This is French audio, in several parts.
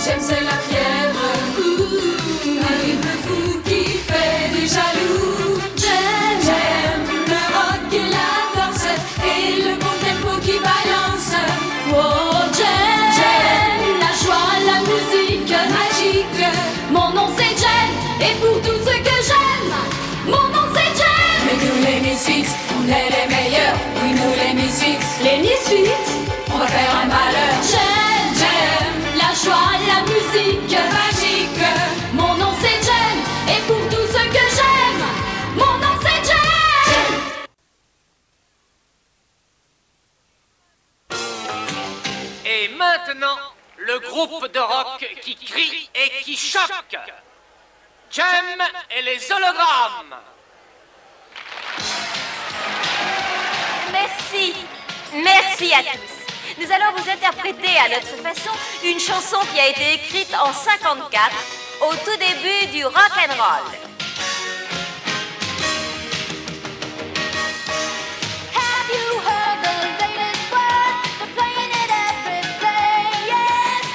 J'aime c'est la fièvre, un rythme fou qui fait des jaloux. J'aime le rock et la danse et le bon tempo qui balance. Oh, j'aime la joie, la musique magique. Mon nom c'est Jen et pour tout ce que j'aime, mon nom c'est Jen. Mais nous les Misfits, on est les meilleurs. Oui, nous les Misfits, les Misfits, on va faire un malheur. J'aime la joie, la musique magique. Mon nom c'est Jen et pour tout ce que j'aime, mon nom c'est Jen. Et maintenant, le groupe de rock qui crie et qui choque. Jem et les hologrammes. Merci. Merci à tous. Nous allons vous interpréter à notre façon une chanson qui a été écrite en 54, au tout début du rock and roll. Have you heard the latest word? They're playing it every place.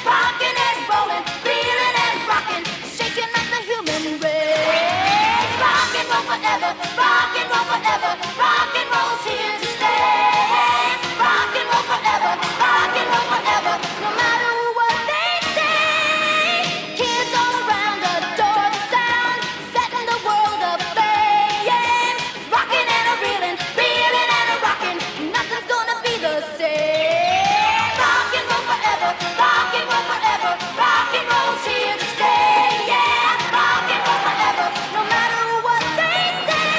Rockin' and rollin', reelin' and rockin', shaking up the human race. Rock and roll forever, rock and roll forever, rock and roll's here to stay. Rock and roll forever, rock and roll forever, no matter what they say. Kids all around adore the sound, setting the world aflame. Rockin' and a reelin', reelin' and a rockin', nothing's gonna be the same. Rock and roll forever, rock and roll forever, rock and roll's here to stay. Yeah, rock and roll forever, no matter what they say.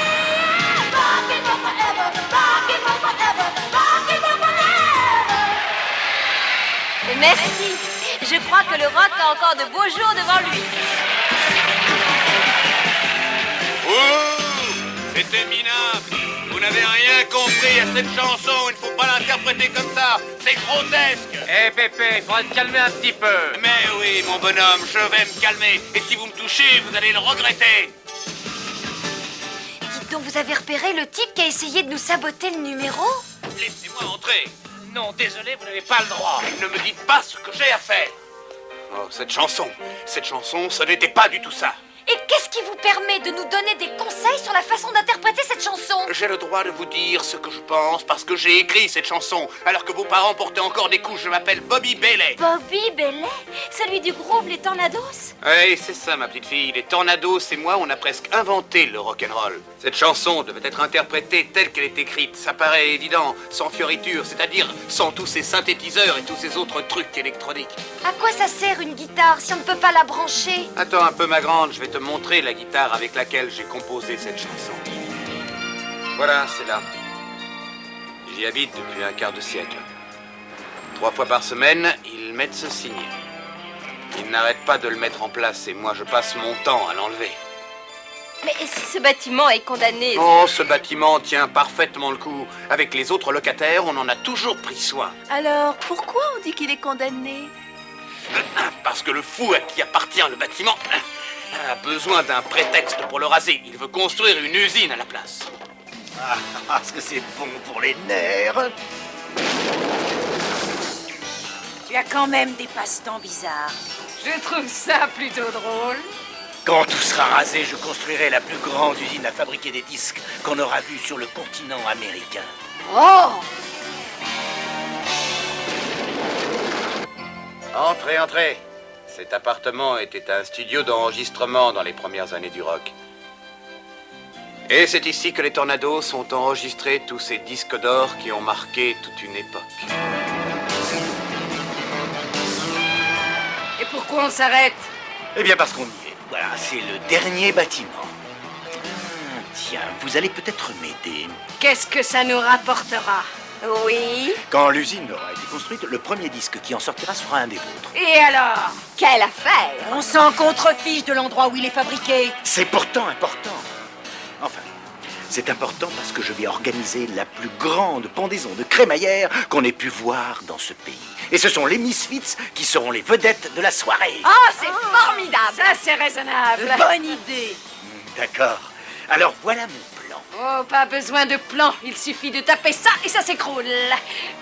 Rock and roll forever, rock and roll forever, rock and roll forever. Merci. Je crois que le rock a encore de beaux jours devant lui. Oh, c'était minable. Vous n'avez rien compris à cette chanson. Il ne faut pas l'interpréter comme ça. C'est grotesque. Eh Pépé, il faudra te calmer un petit peu. Mais oui, mon bonhomme, je vais me calmer. Et si vous me touchez, vous allez le regretter. Dites donc, vous avez repéré le type qui a essayé de nous saboter le numéro? Laissez-moi entrer. Non, désolé, vous n'avez pas le droit. Ne me dites pas ce que j'ai à faire. Oh, cette chanson, ce n'était pas du tout ça. Et qu'est-ce qui vous permet de nous donner des conseils sur la façon d'interpréter cette chanson? J'ai le droit de vous dire ce que je pense parce que j'ai écrit cette chanson alors que vos parents portaient encore des couches. Je m'appelle Bobby Bailey. Bobby Bailey? Celui du groupe Les Tornados? Oui, c'est ça, ma petite fille. Les Tornados et moi, on a presque inventé le rock'n'roll. Cette chanson devait être interprétée telle qu'elle est écrite. Ça paraît évident, sans fioriture, c'est-à-dire sans tous ces synthétiseurs et tous ces autres trucs électroniques. À quoi ça sert une guitare si on ne peut pas la brancher? Attends un peu, ma grande, je vais te montrer la guitare avec laquelle j'ai composé cette chanson. Voilà, c'est là. J'y habite depuis un quart de siècle. 3 fois par semaine, ils mettent ce signer. Ils n'arrêtent pas de le mettre en place et moi je passe mon temps à l'enlever. Mais si ce bâtiment est condamné... Oh, ce bâtiment tient parfaitement le coup. Avec les autres locataires, on en a toujours pris soin. Alors, pourquoi on dit qu'il est condamné? Parce que le fou à qui appartient le bâtiment a besoin d'un prétexte pour le raser. Il veut construire une usine à la place. Ah, parce que c'est bon pour les nerfs. Tu as quand même des passe-temps bizarres. Je trouve ça plutôt drôle. Quand tout sera rasé, je construirai la plus grande usine à fabriquer des disques qu'on aura vue sur le continent américain. Oh! Entrez, entrez. Cet appartement était un studio d'enregistrement dans les premières années du rock. Et c'est ici que les Tornados ont enregistré tous ces disques d'or qui ont marqué toute une époque. Et pourquoi on s'arrête? Eh bien parce qu'on y est. Voilà, c'est le dernier bâtiment. Tiens, vous allez peut-être m'aider. Qu'est-ce que ça nous rapportera? Oui? Quand l'usine aura été construite, le premier disque qui en sortira sera un des vôtres. Et alors? Quelle affaire! On s'en contrefiche de l'endroit où il est fabriqué. C'est pourtant important. Enfin, c'est important parce que je vais organiser la plus grande pendaison de crémaillère qu'on ait pu voir dans ce pays. Et ce sont les Misfits qui seront les vedettes de la soirée. Oh, c'est formidable! Ça, c'est raisonnable. Bonne idée. D'accord. Alors voilà mon plan. Oh, pas besoin de plan. Il suffit de taper ça et ça s'écroule.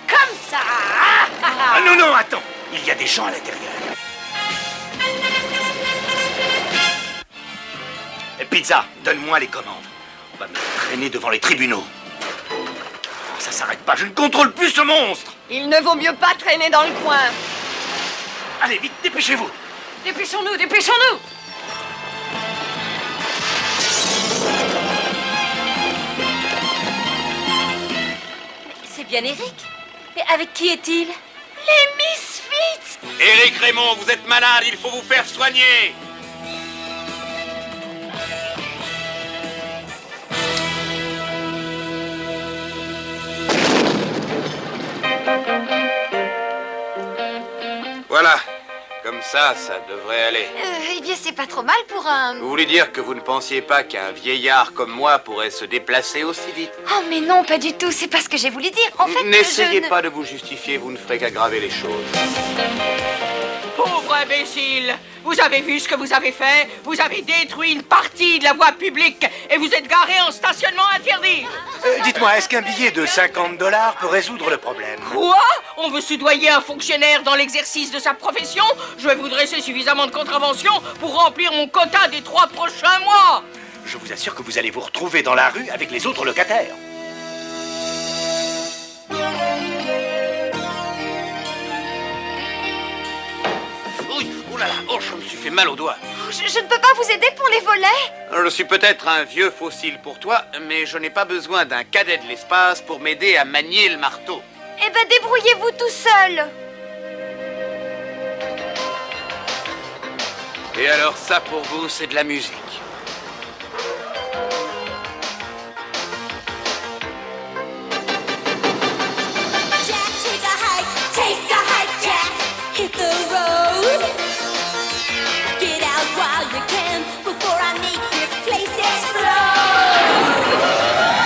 Comme ça. Ah non, non, attends. Il y a des gens à l'intérieur. Pizza, donne-moi les commandes. On va me traîner devant les tribunaux. Oh, ça s'arrête pas, je ne contrôle plus ce monstre. Il ne vaut mieux pas traîner dans le coin. Allez, vite, dépêchez-vous. Dépêchons-nous, dépêchons-nous. C'est bien Eric. Mais avec qui est-il? Les Misfits! Éric Raymond, vous êtes malade, il faut vous faire soigner. Voilà. Comme ça devrait aller. Eh bien, c'est pas trop mal pour un... Vous voulez dire que vous ne pensiez pas qu'un vieillard comme moi pourrait se déplacer aussi vite? Oh, mais non, pas du tout. C'est pas ce que j'ai voulu dire. En fait, N'essayez je ne- pas de vous justifier, vous ne ferez qu'aggraver les choses. Pauvre imbécile! Vous avez vu ce que vous avez fait? Vous avez détruit une partie de la voie publique et vous êtes garé en stationnement interdit! Dites-moi, est-ce qu'un billet de $50 peut résoudre le problème? Quoi? On veut soudoyer un fonctionnaire dans l'exercice de sa profession? Je vais vous dresser suffisamment de contraventions pour remplir mon quota des 3 prochains mois! Je vous assure que vous allez vous retrouver dans la rue avec les autres locataires. Oui, oh là là, oh, je me suis fait mal au doigt. Je ne peux pas vous aider pour les volets. Je suis peut-être un vieux fossile pour toi, mais je n'ai pas besoin d'un cadet de l'espace pour m'aider à manier le marteau. Eh ben, débrouillez-vous tout seul. Et alors ça, pour vous, c'est de la musique. Jack, take a hike, Jack. Hit the road. Get out while you can before I make this place explode.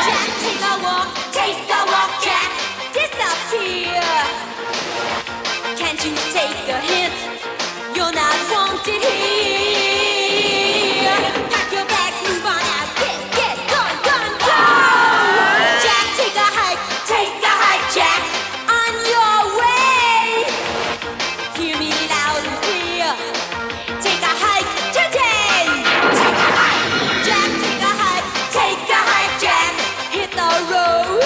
Jack, take a walk, Jack. Disappear. Can't you take a hint? You're not wanted here. Pack your bags, move on out, get, gone, go. Jack, take a hike, Jack. On your way. Hear me loud and clear. Take a hike today. Take a hike, Jack. Take a hike, Jack. Hit the road.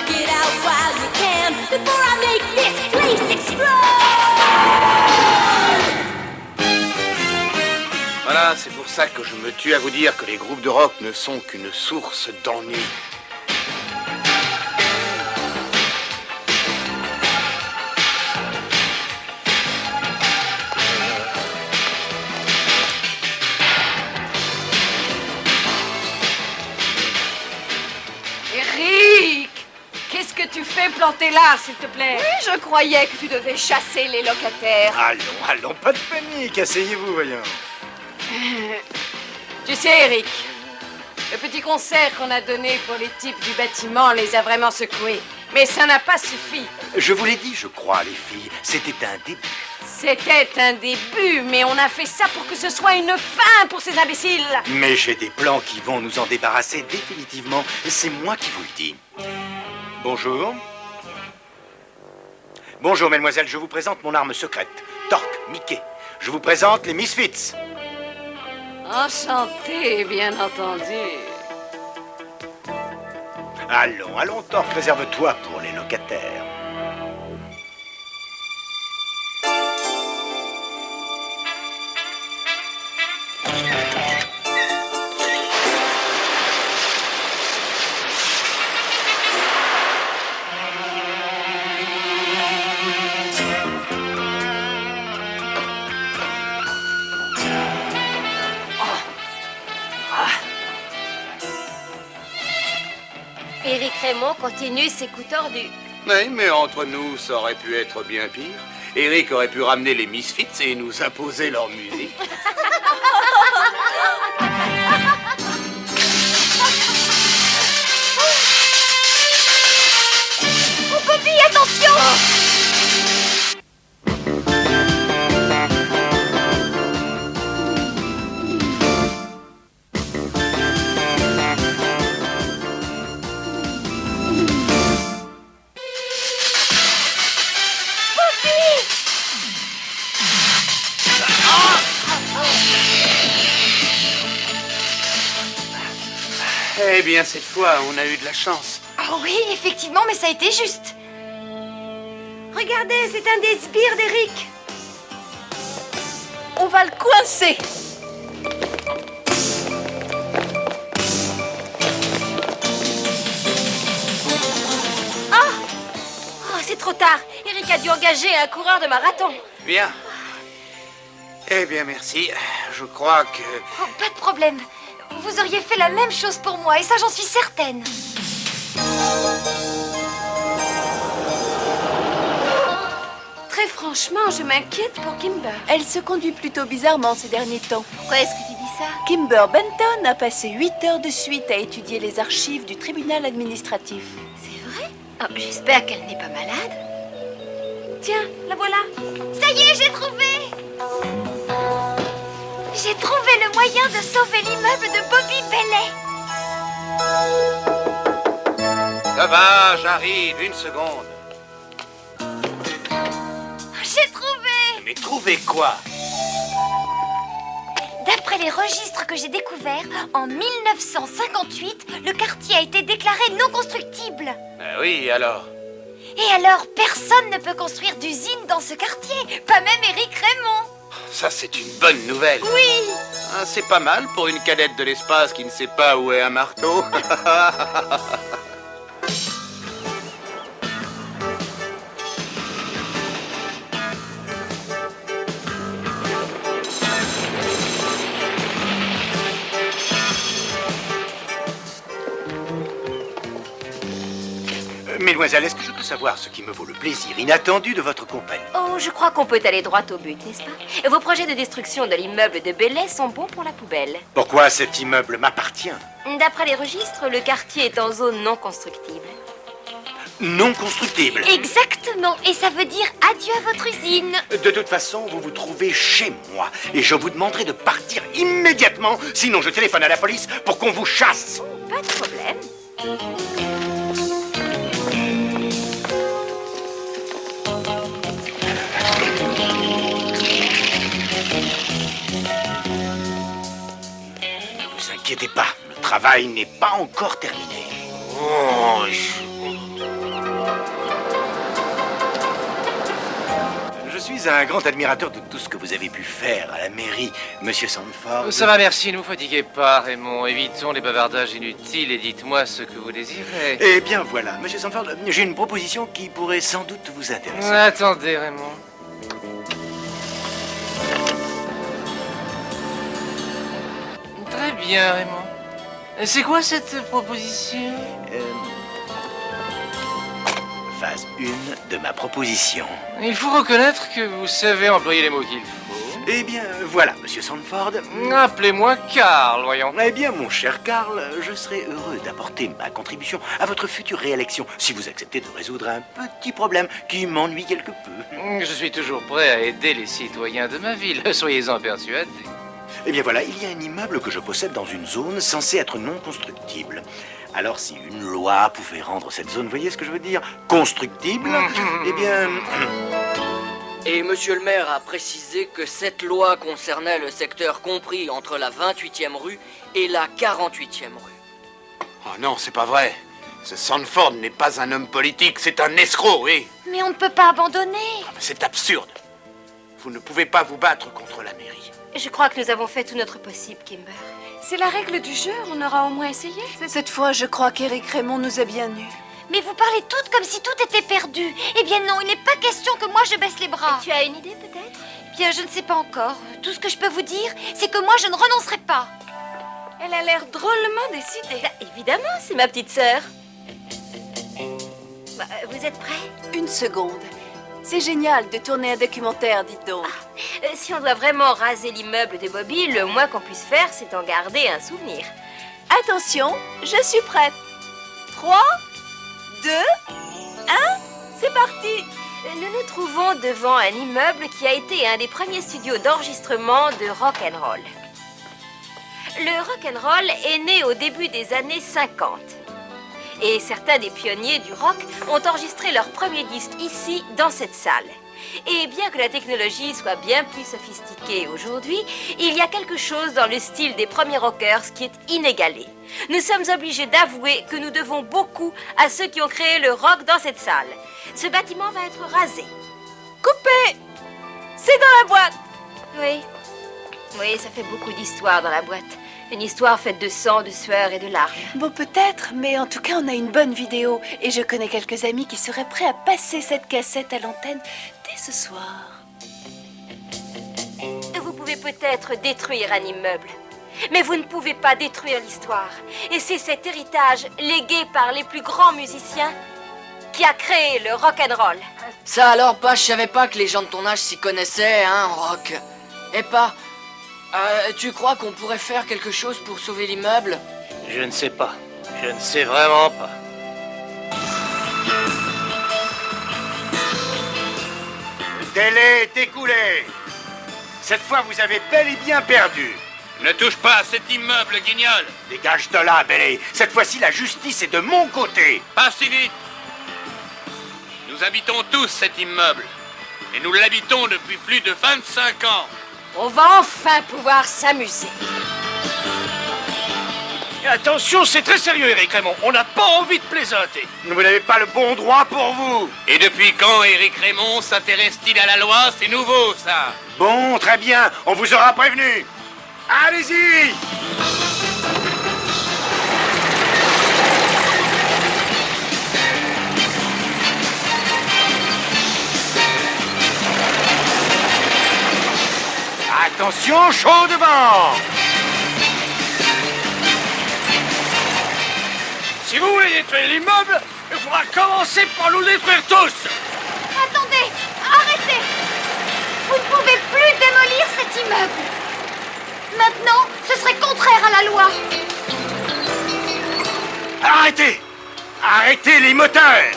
Get out while you can before I make this place explode. Voilà, c'est pour ça que je me tue à vous dire que les groupes de rock ne sont qu'une source d'ennui. Eric! Qu'est-ce que tu fais planté là, s'il te plaît? Oui, je croyais que tu devais chasser les locataires. Allons, pas de panique, asseyez-vous, voyons. Tu sais, Eric, le petit concert qu'on a donné pour les types du bâtiment les a vraiment secoués. Mais ça n'a pas suffi. Je vous l'ai dit, je crois, les filles, c'était un début. C'était un début, mais on a fait ça pour que ce soit une fin pour ces imbéciles. Mais j'ai des plans qui vont nous en débarrasser définitivement. C'est moi qui vous le dis. Bonjour. Bonjour, mademoiselle, je vous présente mon arme secrète. Torque, Mickey. Je vous présente les Misfits. Enchanté, bien entendu. Allons, Torque, réserve-toi pour les locataires. Éric Raymond continue ses coups tordus. Oui, mais entre nous, ça aurait pu être bien pire. Eric aurait pu ramener les Misfits et nous imposer leur musique. Oh, Bobby, attention! Eh bien, cette fois, on a eu de la chance. Oh oui, effectivement, mais ça a été juste. Regardez, c'est un des sbires d'Eric. On va le coincer. Oh, c'est trop tard. Eric a dû engager un coureur de marathon. Bien. Eh bien, merci. Je crois que... Oh, pas de problème. Vous auriez fait la même chose pour moi, et ça, j'en suis certaine. Très franchement, je m'inquiète pour Kimber. Elle se conduit plutôt bizarrement ces derniers temps. Pourquoi est-ce que tu dis ça? Kimber Benton a passé 8 heures de suite à étudier les archives du tribunal administratif. C'est vrai? Oh, j'espère qu'elle n'est pas malade. Tiens, la voilà. Ça y est, j'ai trouvé! J'ai trouvé le moyen de sauver l'immeuble de Bobby Bellet. Ça va, j'arrive, une seconde. J'ai trouvé! Mais trouver quoi? D'après les registres que j'ai découverts, en 1958, le quartier a été déclaré non constructible. Ben oui, alors. Et alors, personne ne peut construire d'usine dans ce quartier, pas même Éric Raymond. Ça, c'est une bonne nouvelle. Oui! Ah, c'est pas mal pour une cadette de l'espace qui ne sait pas où est un marteau. Mesdemoiselles, est-ce que je peux savoir ce qui me vaut le plaisir inattendu de votre compagnie? Oh, je crois qu'on peut aller droit au but, n'est-ce pas? Vos projets de destruction de l'immeuble de Bellet sont bons pour la poubelle. Pourquoi cet immeuble m'appartient? D'après les registres, le quartier est en zone non constructible. Non constructible. Exactement, et ça veut dire adieu à votre usine. De toute façon, vous vous trouvez chez moi et je vous demanderai de partir immédiatement, sinon je téléphone à la police pour qu'on vous chasse. Pas de problème. Ne vous inquiétez pas, le travail n'est pas encore terminé. Oh, Je suis un grand admirateur de tout ce que vous avez pu faire à la mairie, Monsieur Sandford. Ça va, merci, ne vous fatiguez pas, Raymond. Évitons les bavardages inutiles et dites-moi ce que vous désirez. Eh bien voilà, Monsieur Sandford, j'ai une proposition qui pourrait sans doute vous intéresser. Attendez, Raymond. Très bien, Raymond. C'est quoi cette proposition? Phase 1 de ma proposition. Il faut reconnaître que vous savez employer les mots qu'il faut. Eh bien voilà, Monsieur Sandford. Appelez-moi Karl, voyons. Eh bien, mon cher Karl, je serais heureux d'apporter ma contribution à votre future réélection si vous acceptez de résoudre un petit problème qui m'ennuie quelque peu. Je suis toujours prêt à aider les citoyens de ma ville, soyez-en persuadés. Eh bien voilà, il y a un immeuble que je possède dans une zone censée être non constructible. Alors si une loi pouvait rendre cette zone, voyez ce que je veux dire, constructible, eh bien... Et monsieur le maire a précisé que cette loi concernait le secteur compris entre la 28e rue et la 48e rue. Oh non, c'est pas vrai. Ce Sandford n'est pas un homme politique, c'est un escroc, oui. Mais on ne peut pas abandonner. Ah, mais c'est absurde. Vous ne pouvez pas vous battre contre la mairie. Je crois que nous avons fait tout notre possible, Kimber. C'est la règle du jeu, on aura au moins essayé. Cette fois, je crois qu'Éric Raymond nous a bien eus. Mais vous parlez toutes comme si tout était perdu. Eh bien non, il n'est pas question que moi je baisse les bras. Tu as une idée, peut-être? Bien, je ne sais pas encore. Tout ce que je peux vous dire, c'est que moi je ne renoncerai pas. Elle a l'air drôlement décidée. Bah, évidemment, c'est ma petite sœur. Bah, vous êtes prêts? Une seconde. C'est génial de tourner un documentaire, dites donc. Si on doit vraiment raser l'immeuble de Bobby, le moins qu'on puisse faire, c'est en garder un souvenir. Attention, je suis prête. 3, 2, 1, c'est parti. Nous nous trouvons devant un immeuble qui a été un des premiers studios d'enregistrement de rock'n'roll. Le rock'n'roll est né au début des années 50. Et certains des pionniers du rock ont enregistré leur premier disque ici, dans cette salle. Et bien que la technologie soit bien plus sophistiquée aujourd'hui, il y a quelque chose dans le style des premiers rockers qui est inégalé. Nous sommes obligés d'avouer que nous devons beaucoup à ceux qui ont créé le rock dans cette salle. Ce bâtiment va être rasé. Coupé! C'est dans la boîte! Oui. Oui, ça fait beaucoup d'histoire dans la boîte. Une histoire faite de sang, de sueur et de larmes. Bon, peut-être, mais en tout cas, on a une bonne vidéo. Et je connais quelques amis qui seraient prêts à passer cette cassette à l'antenne dès ce soir. Vous pouvez peut-être détruire un immeuble, mais vous ne pouvez pas détruire l'histoire. Et c'est cet héritage légué par les plus grands musiciens qui a créé le rock'n'roll. Ça alors, pas, je savais pas que les gens de ton âge s'y connaissaient, hein, en rock. Et pas, tu crois qu'on pourrait faire quelque chose pour sauver l'immeuble? Je ne sais pas. Je ne sais vraiment pas. Le délai est écoulé. Cette fois, vous avez bel et bien perdu. Ne touche pas à cet immeuble, guignol. Dégage de là, Bellé. Cette fois-ci, la justice est de mon côté. Pas si vite. Nous habitons tous cet immeuble. Et nous l'habitons depuis plus de 25 ans. On va enfin pouvoir s'amuser. Et attention, c'est très sérieux, Éric Raymond. On n'a pas envie de plaisanter. Vous n'avez pas le bon droit pour vous. Et depuis quand Éric Raymond s'intéresse-t-il à la loi? C'est nouveau, ça. Bon, très bien. On vous aura prévenu. Allez-y. Attention, chaud devant. Si vous voulez détruire l'immeuble, il faudra commencer par nous détruire tous. Attendez, arrêtez! Vous ne pouvez plus démolir cet immeuble. Maintenant, ce serait contraire à la loi. Arrêtez. Arrêtez les moteurs.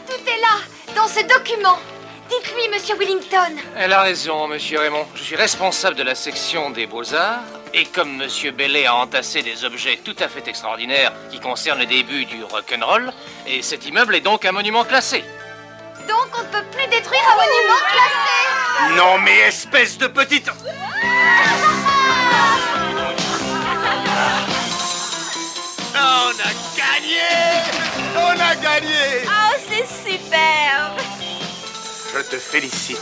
Tout est là, dans ce document. Dites-lui, Monsieur Willington. Elle a raison, Monsieur Raymond. Je suis responsable de la section des Beaux-Arts. Et comme Monsieur Bellet a entassé des objets tout à fait extraordinaires qui concernent le début du rock'n'roll, et cet immeuble est donc un monument classé. Donc, on ne peut plus détruire un monument classé. Non, mais espèce de petite... On a gagné! On a gagné! Oh, c'est superbe! Je te félicite.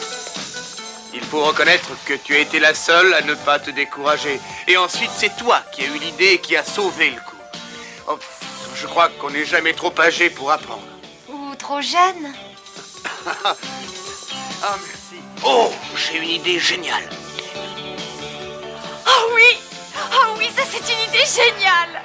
Il faut reconnaître que tu as été la seule à ne pas te décourager. Et ensuite, c'est toi qui as eu l'idée et qui a sauvé le coup. Oh, je crois qu'on n'est jamais trop âgé pour apprendre. Ou trop jeune. Ah, merci. Oh, j'ai une idée géniale. Oh oui! Oh oui, ça c'est une idée géniale!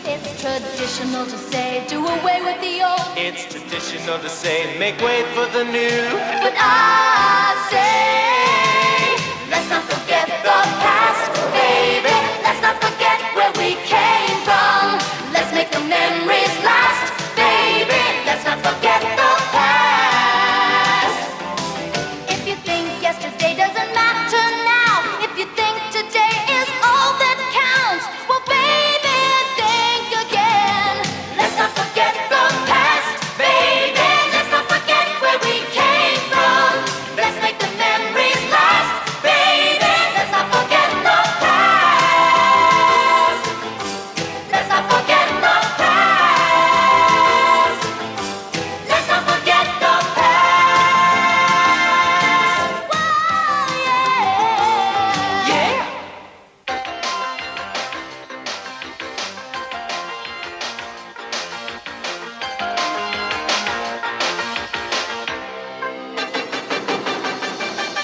It's traditional to say, do away with the old. It's traditional to say, make way for the new. But I say, let's not forget the past, baby. Let's not forget where we came from. Let's make the memories last, baby. Let's not forget the past. If you think yesterday doesn't matter now, if you think today is all that counts, well, baby, think again. Let's not forget the past, baby. Let's not forget where we came from. Let's make the memories last, baby. Let's not forget the past. Let's not forget the past. Let's not forget the past. Whoa, yeah. Yeah.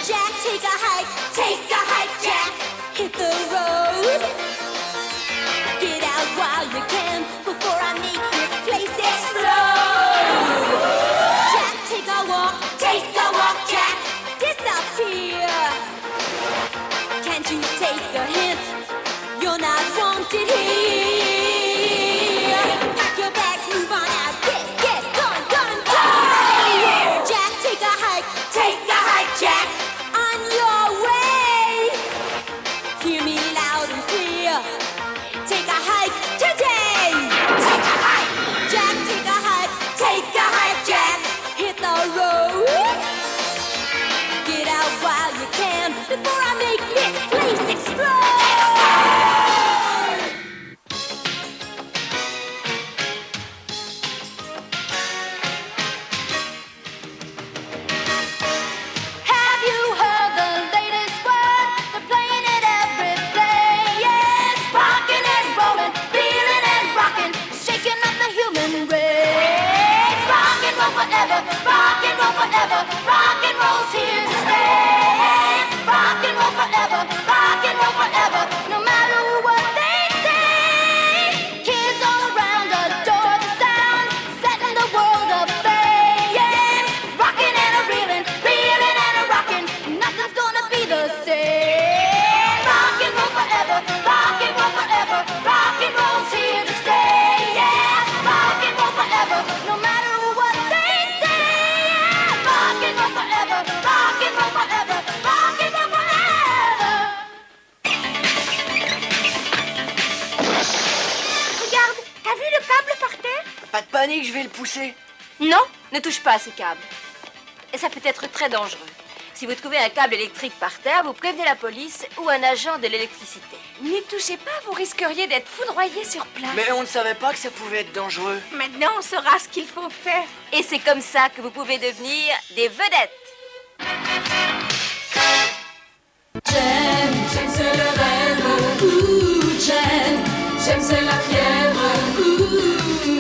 Jack, take a hike, Jack. Hit the road. Get out while you can before I make this place explode. Jack, take a walk, Jack. Disappear. Can't you take a hint? You're not wanted here. Pack your bags, move on out, get gone. Jack, take a hike, Jack. Annick, je vais le pousser. Non, ne touche pas à ce câble. Et ça peut être très dangereux. Si vous trouvez un câble électrique par terre, vous prévenez la police ou un agent de l'électricité. N'y touchez pas, vous risqueriez d'être foudroyé sur place. Mais on ne savait pas que ça pouvait être dangereux. Maintenant, on saura ce qu'il faut faire. Et c'est comme ça que vous pouvez devenir des vedettes. J'aime, c'est le rêve. Ouh, j'aime, c'est la fièvre. Ouh,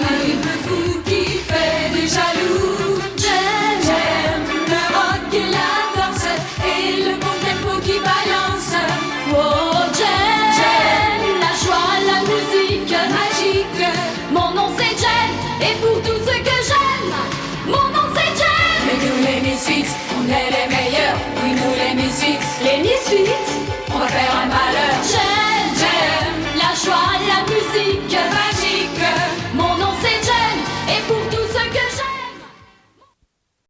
un rythme fou qui fait des jaloux. J'aime le rock et la danse et le bon tempo qui balance. Oh, j'aime la joie, la musique magique. Mon nom c'est Jen et pour tout ce que j'aime, mon nom c'est Jen. Mais nous les Misfits, on est les meilleurs. Oui, nous les Misfits, les Misfits, on va faire un malheur. J'aime la joie, la musique